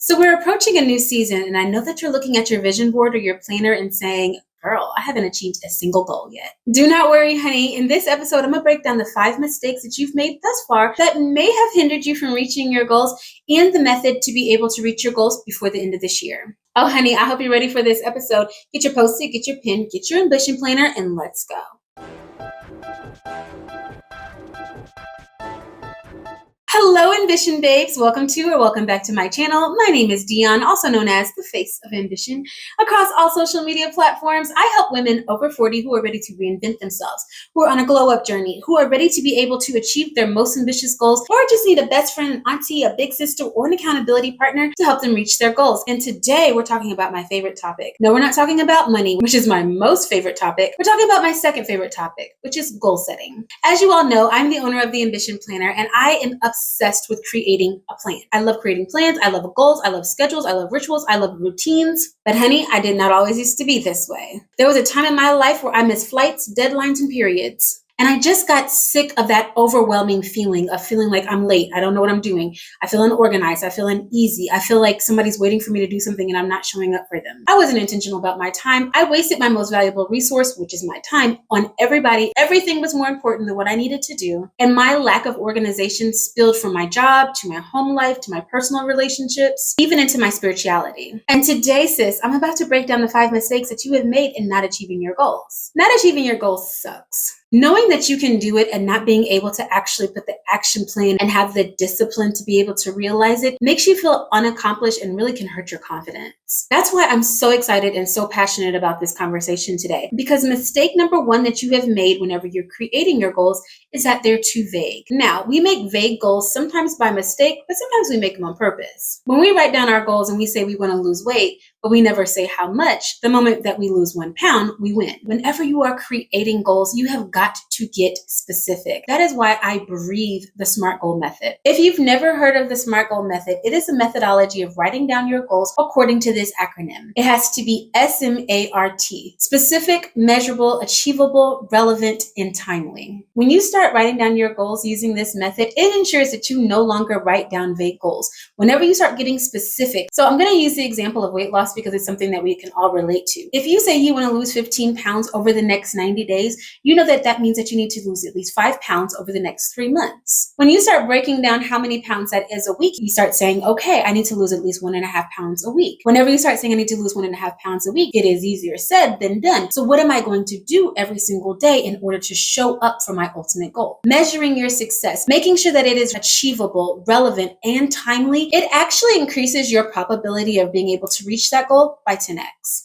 So we're approaching a new season, and I know that you're looking at your vision board or your planner and saying, girl, I haven't achieved a single goal yet. Do not worry, honey. In this episode, I'm going to break down the 5 mistakes that you've made thus far that may have hindered you from reaching your goals and the method to be able to reach your goals before the end of this year. Oh, honey, I hope you're ready for this episode. Get your Post-it, get your pen, get your ambition planner, and let's go. Hello, Ambition Babes. Welcome back to my channel. My name is Dion, also known as the Face of Ambition. Across all social media platforms, I help women over 40 who are ready to reinvent themselves, who are on a glow-up journey, who are ready to be able to achieve their most ambitious goals, or just need a best friend, an auntie, a big sister, or an accountability partner to help them reach their goals. And today, we're talking about my favorite topic. No, we're not talking about money, which is my most favorite topic. We're talking about my second favorite topic, which is goal setting. As you all know, I'm the owner of the Ambition Planner, and I am obsessed with creating a plan. I love creating plans. I love goals. I love schedules. I love rituals. I love routines. But honey, I did not always used to be this way. There was a time in my life where I missed flights, deadlines, and periods. And I just got sick of that overwhelming feeling of feeling like I'm late. I don't know what I'm doing. I feel unorganized. I feel uneasy. I feel like somebody's waiting for me to do something and I'm not showing up for them. I wasn't intentional about my time. I wasted my most valuable resource, which is my time, on everybody. Everything was more important than what I needed to do. And my lack of organization spilled from my job to my home life, to my personal relationships, even into my spirituality. And today, sis, I'm about to break down the 5 mistakes that you have made in not achieving your goals. Not achieving your goals sucks. Knowing that you can do it and not being able to actually put the action plan and have the discipline to be able to realize it makes you feel unaccomplished and really can hurt your confidence. That's why I'm so excited and so passionate about this conversation today. Because mistake number 1 that you have made whenever you're creating your goals is that they're too vague. Now, we make vague goals sometimes by mistake, but sometimes we make them on purpose. When we write down our goals and we say we want to lose weight, but we never say how much, the moment that we lose 1 pound, we win. Whenever you are creating goals, you have got to get specific. That is why I breathe the SMART goal method. If you've never heard of the SMART goal method, it is a methodology of writing down your goals according to this acronym. It has to be SMART: specific, measurable, achievable, relevant, and timely. When you start writing down your goals using this method, it ensures that you no longer write down vague goals. Whenever you start getting specific, so I'm going to use the example of weight loss because it's something that we can all relate to. If you say you want to lose 15 pounds over the next 90 days, you know that means that you need to lose at least 5 pounds over the next 3 months. When you start breaking down how many pounds that is a week, you start saying, okay, I need to lose at least 1.5 pounds a week. Whenever you start saying I need to lose 1.5 pounds a week, it is easier said than done. So what am I going to do every single day in order to show up for my ultimate goal? Measuring your success, making sure that it is achievable, relevant, and timely, it actually increases your probability of being able to reach that goal by 10x.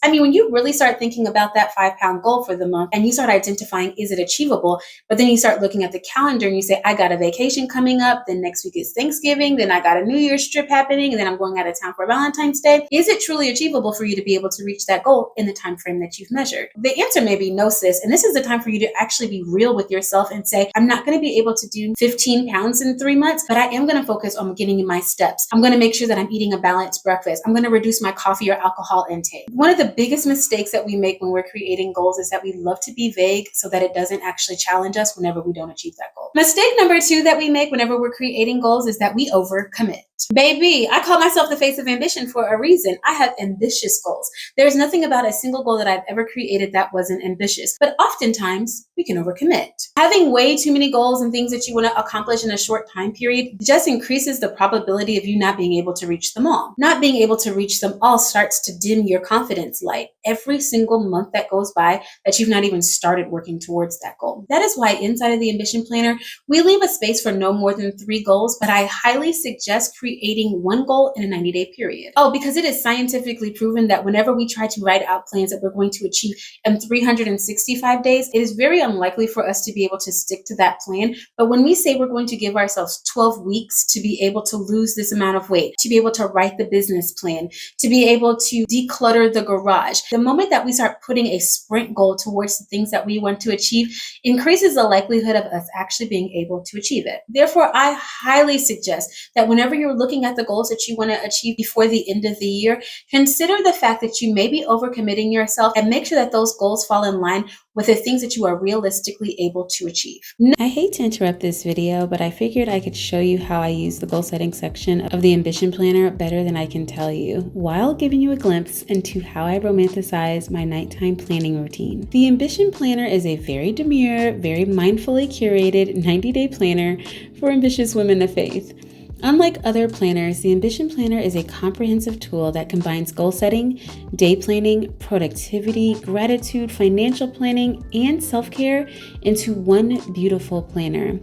I mean, when you really start thinking about that 5-pound goal for the month and you start identifying, is it achievable? But then you start looking at the calendar and you say, I got a vacation coming up, then next week is Thanksgiving, then I got a New Year's trip happening, and then I'm going out of town for Valentine's Day. Is it truly achievable for you to be able to reach that goal in the time frame that you've measured? The answer may be no, sis. And this is the time for you to actually be real with yourself and say, I'm not going to be able to do 15 pounds in 3 months, but I am going to focus on getting in my steps. I'm going to make sure that I'm eating a balanced breakfast. I'm going to reduce my coffee or alcohol intake. One of the biggest mistakes that we make when we're creating goals is that we love to be vague so that it doesn't actually challenge us whenever we don't achieve that goal. Mistake number 2 that we make whenever we're creating goals is that we overcommit. Baby, I call myself the Face of Ambition for a reason. I have ambitious goals. There's nothing about a single goal that I've ever created that wasn't ambitious, but oftentimes we can overcommit. Having way too many goals and things that you want to accomplish in a short time period just increases the probability of you not being able to reach them all. Not being able to reach them all starts to dim your confidence light every single month that goes by that you've not even started working towards that goal. That is why inside of the Ambition Planner, we leave a space for no more than 3 goals, but I highly suggest creating 1 goal in a 90-day period. Oh, because it is scientifically proven that whenever we try to write out plans that we're going to achieve in 365 days, it is very unlikely for us to be able to stick to that plan. But when we say we're going to give ourselves 12 weeks to be able to lose this amount of weight, to be able to write the business plan, to be able to declutter the garage, the moment that we start putting a sprint goal towards the things that we want to achieve increases the likelihood of us actually being able to achieve it. Therefore, I highly suggest that whenever you're looking at the goals that you want to achieve before the end of the year, consider the fact that you may be overcommitting yourself and make sure that those goals fall in line with the things that you are realistically able to achieve. I hate to interrupt this video, but I figured I could show you how I use the goal setting section of the Ambition Planner better than I can tell you, while giving you a glimpse into how I romanticize my nighttime planning routine. The Ambition Planner is a very demure, very mindfully curated 90-day planner for ambitious women of faith. Unlike other planners, the Ambition Planner is a comprehensive tool that combines goal setting, day planning, productivity, gratitude, financial planning, and self-care into one beautiful planner.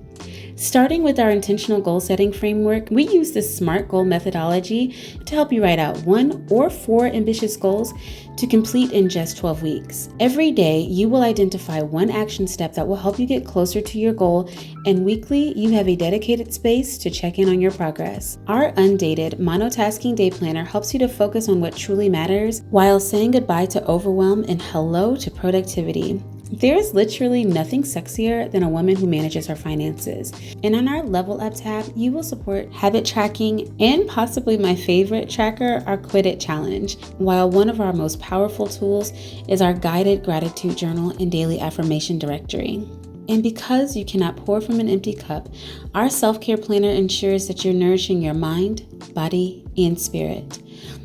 Starting with our intentional goal setting framework, we use the SMART goal methodology to help you write out 1 or 4 ambitious goals to complete in just 12 weeks. Every day, you will identify one action step that will help you get closer to your goal, and weekly, you have a dedicated space to check in on your progress. Our undated monotasking day planner helps you to focus on what truly matters while saying goodbye to overwhelm and hello to productivity. There is literally nothing sexier than a woman who manages her finances. And on our Level Up tab, you will support habit tracking and possibly my favorite tracker, our Quit It Challenge, while one of our most powerful tools is our guided gratitude journal and daily affirmation directory. And because you cannot pour from an empty cup, our self-care planner ensures that you're nourishing your mind, body, and spirit.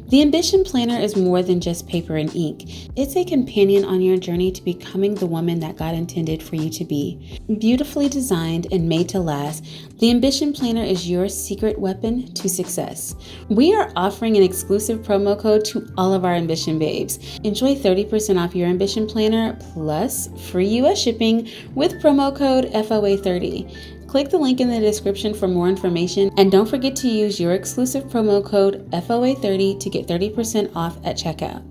The Ambition Planner is more than just paper and ink. It's a companion on your journey to becoming the woman that God intended for you to be. Beautifully designed and made to last, the Ambition Planner is your secret weapon to success. We are offering an exclusive promo code to all of our Ambition babes. Enjoy 30% off your Ambition Planner plus free US shipping with promo code FOA30. Click the link in the description for more information, and don't forget to use your exclusive promo code FOA30 to get 30% off at checkout.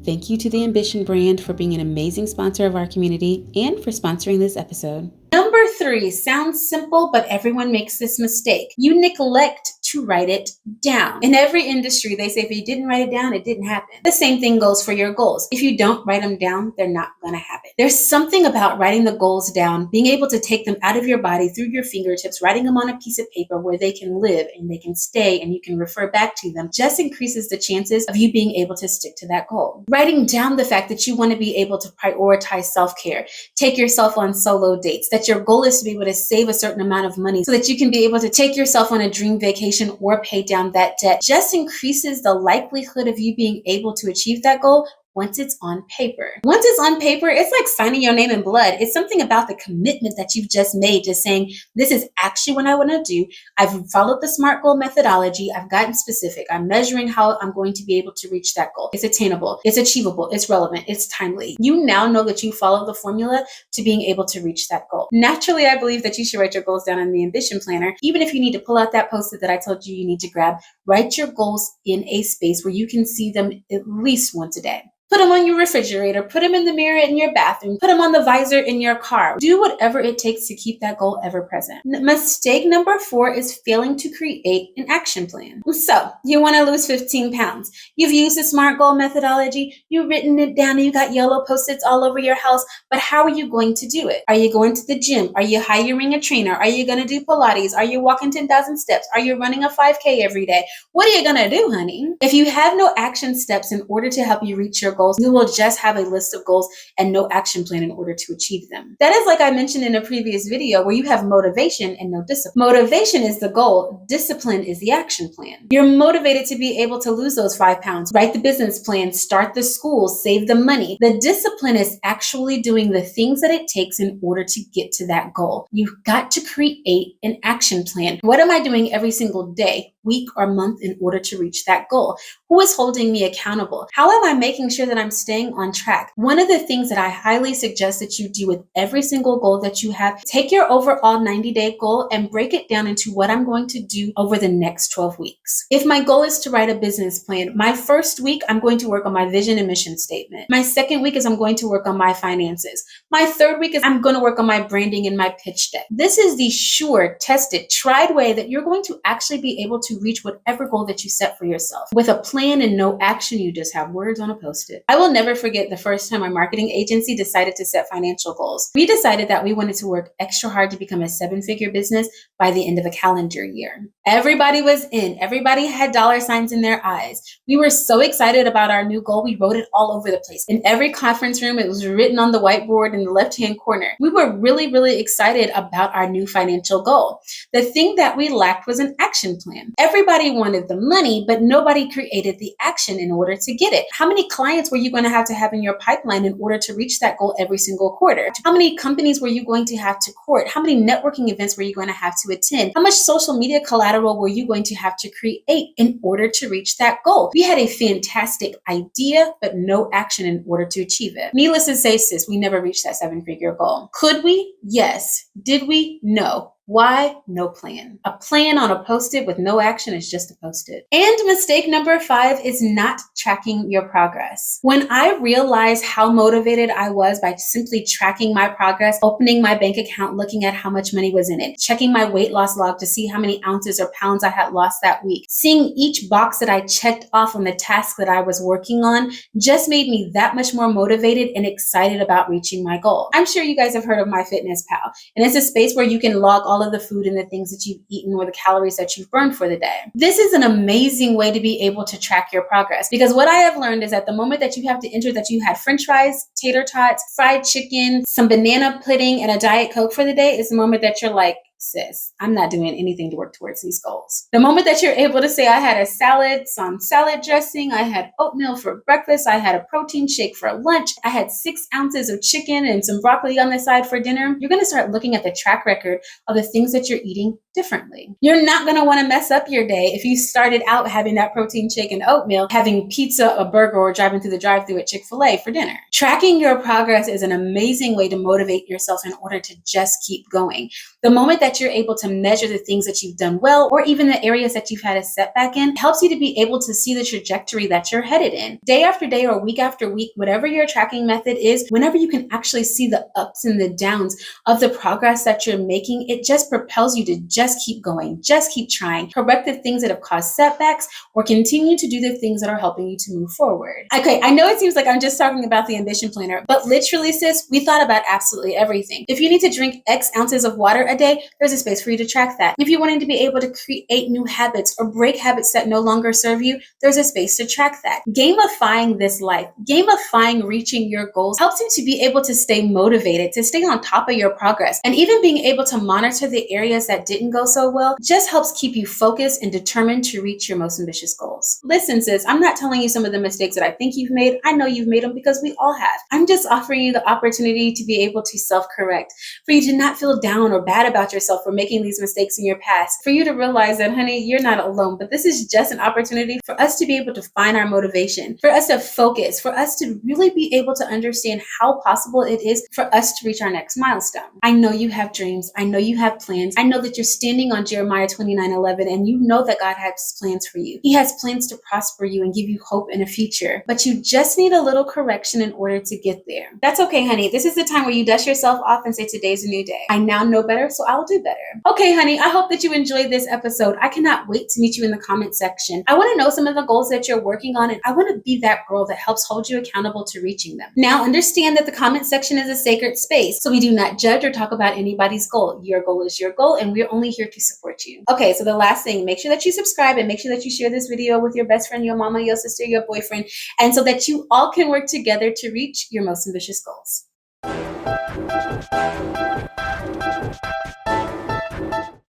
Thank you to the Ambition brand for being an amazing sponsor of our community and for sponsoring this episode. Number 3 sounds simple, but everyone makes this mistake. You neglect to write it down. In every industry, they say if you didn't write it down, it didn't happen. The same thing goes for your goals. If you don't write them down, they're not going to happen. There's something about writing the goals down, being able to take them out of your body through your fingertips, writing them on a piece of paper where they can live and they can stay and you can refer back to them, just increases the chances of you being able to stick to that goal. Writing down the fact that you want to be able to prioritize self-care, take yourself on solo dates, that your goal is to be able to save a certain amount of money so that you can be able to take yourself on a dream vacation or pay down that debt, just increases the likelihood of you being able to achieve that goal once it's on paper. Once it's on paper, it's like signing your name in blood. It's something about the commitment that you've just made to saying, this is actually what I want to do. I've followed the SMART goal methodology. I've gotten specific. I'm measuring how I'm going to be able to reach that goal. It's attainable. It's achievable. It's relevant. It's timely. You now know that you follow the formula to being able to reach that goal. Naturally, I believe that you should write your goals down in the Ambition Planner. Even if you need to pull out that Post-it that I told you need to grab, write your goals in a space where you can see them at least once a day. Put them on your refrigerator, put them in the mirror in your bathroom, put them on the visor in your car. Do whatever it takes to keep that goal ever present. Mistake number 4 is failing to create an action plan. So you want to lose 15 pounds. You've used the SMART goal methodology. You've written it down and you got yellow Post-its all over your house. But how are you going to do it? Are you going to the gym? Are you hiring a trainer? Are you going to do Pilates? Are you walking 10,000 steps? Are you running a 5K every day? What are you going to do, honey? If you have no action steps in order to help you reach your goals, you will just have a list of goals and no action plan in order to achieve them. That is like I mentioned in a previous video where you have motivation and no discipline. Motivation is the goal. Discipline is the action plan. You're motivated to be able to lose those 5 pounds, write the business plan, start the school, save the money. The discipline is actually doing the things that it takes in order to get to that goal. You've got to create an action plan. What am I doing every single day, week, or month in order to reach that goal? Who is holding me accountable? How am I making sure that I'm staying on track? One of the things that I highly suggest that you do with every single goal that you have, take your overall 90-day goal and break it down into what I'm going to do over the next 12 weeks. If my goal is to write a business plan, my first week, I'm going to work on my vision and mission statement. My second week is I'm going to work on my finances. My third week is I'm going to work on my branding and my pitch deck. This is the sure, tested, tried way that you're going to actually be able to reach whatever goal that you set for yourself. With a plan and no action, you just have words on a Post-it. I will never forget the first time our marketing agency decided to set financial goals. We decided that we wanted to work extra hard to become a 7-figure business by the end of a calendar year. Everybody was in. Everybody had dollar signs in their eyes. We were so excited about our new goal. We wrote it all over the place. In every conference room, it was written on the whiteboard in the left-hand corner. We were really, really excited about our new financial goal. The thing that we lacked was an action plan. Everybody wanted the money, but nobody created the action in order to get it. How many clients were you going to have in your pipeline in order to reach that goal every single quarter? How many companies were you going to have to court? How many networking events were you going to have to attend? How much social media collateral were you going to have to create in order to reach that goal? We had a fantastic idea, but no action in order to achieve it. Needless to say, sis, we never reached that 7-figure goal. Could we? Yes. Did we? No. Why? No plan. A plan on a Post-it with no action is just a Post-it. And mistake number 5 is not tracking your progress. When I realized how motivated I was by simply tracking my progress, opening my bank account, looking at how much money was in it, checking my weight loss log to see how many ounces or pounds I had lost that week, seeing each box that I checked off on the task that I was working on just made me that much more motivated and excited about reaching my goal. I'm sure you guys have heard of MyFitnessPal, and it's a space where you can log all of the food and the things that you've eaten or the calories that you've burned for the day. This is an amazing way to be able to track your progress, because what I have learned is at the moment that you have to enter that you had french fries, tater tots, fried chicken, some banana pudding, and a Diet Coke for the day is the moment that you're like, sis, I'm not doing anything to work towards these goals. The moment that you're able to say, I had a salad, some salad dressing, I had oatmeal for breakfast, I had a protein shake for lunch, I had 6 ounces of chicken and some broccoli on the side for dinner, you're going to start looking at the track record of the things that you're eating differently. You're not going to want to mess up your day if you started out having that protein shake and oatmeal, having pizza, a burger, or driving through the drive-thru at Chick-fil-A for dinner. Tracking your progress is an amazing way to motivate yourself in order to just keep going. The moment that you're able to measure the things that you've done well, or even the areas that you've had a setback in, helps you to be able to see the trajectory that you're headed in. Day after day or week after week, whatever your tracking method is, whenever you can actually see the ups and the downs of the progress that you're making, it just propels you to just keep going, just keep trying, correct the things that have caused setbacks, or continue to do the things that are helping you to move forward. Okay, I know it seems like I'm just talking about the ambition planner, but literally, sis, we thought about absolutely everything. If you need to drink X ounces of water a day, there's a space for you to track that. If you're wanting to be able to create new habits or break habits that no longer serve you, there's a space to track that. Gamifying this life, gamifying reaching your goals helps you to be able to stay motivated, to stay on top of your progress, and even being able to monitor the areas that didn't go so well just helps keep you focused and determined to reach your most ambitious goals. Listen, sis, I'm not telling you some of the mistakes that I think you've made. I know you've made them because we all have. I'm just offering you the opportunity to be able to self-correct, for you to not feel down or bad about yourself for making these mistakes in your past, for you to realize that, honey, you're not alone, but this is just an opportunity for us to be able to find our motivation, for us to focus, for us to really be able to understand how possible it is for us to reach our next milestone. I know you have dreams. I know you have plans. I know that you're standing on Jeremiah 29:11, and you know that God has plans for you. He has plans to prosper you and give you hope in a future, but you just need a little correction in order to get there. That's okay, honey. This is the time where you dust yourself off and say, today's a new day. I now know better, so I'll do better. Okay, honey, I hope that you enjoyed this episode. I cannot wait to meet you in the comment section. I want to know some of the goals that you're working on, and I want to be that girl that helps hold you accountable to reaching them. Now, understand that the comment section is a sacred space, so we do not judge or talk about anybody's goal. Your goal is your goal, and we're only here to support you. Okay, so the last thing, make sure that you subscribe and make sure that you share this video with your best friend, your mama, your sister, your boyfriend, and so that you all can work together to reach your most ambitious goals.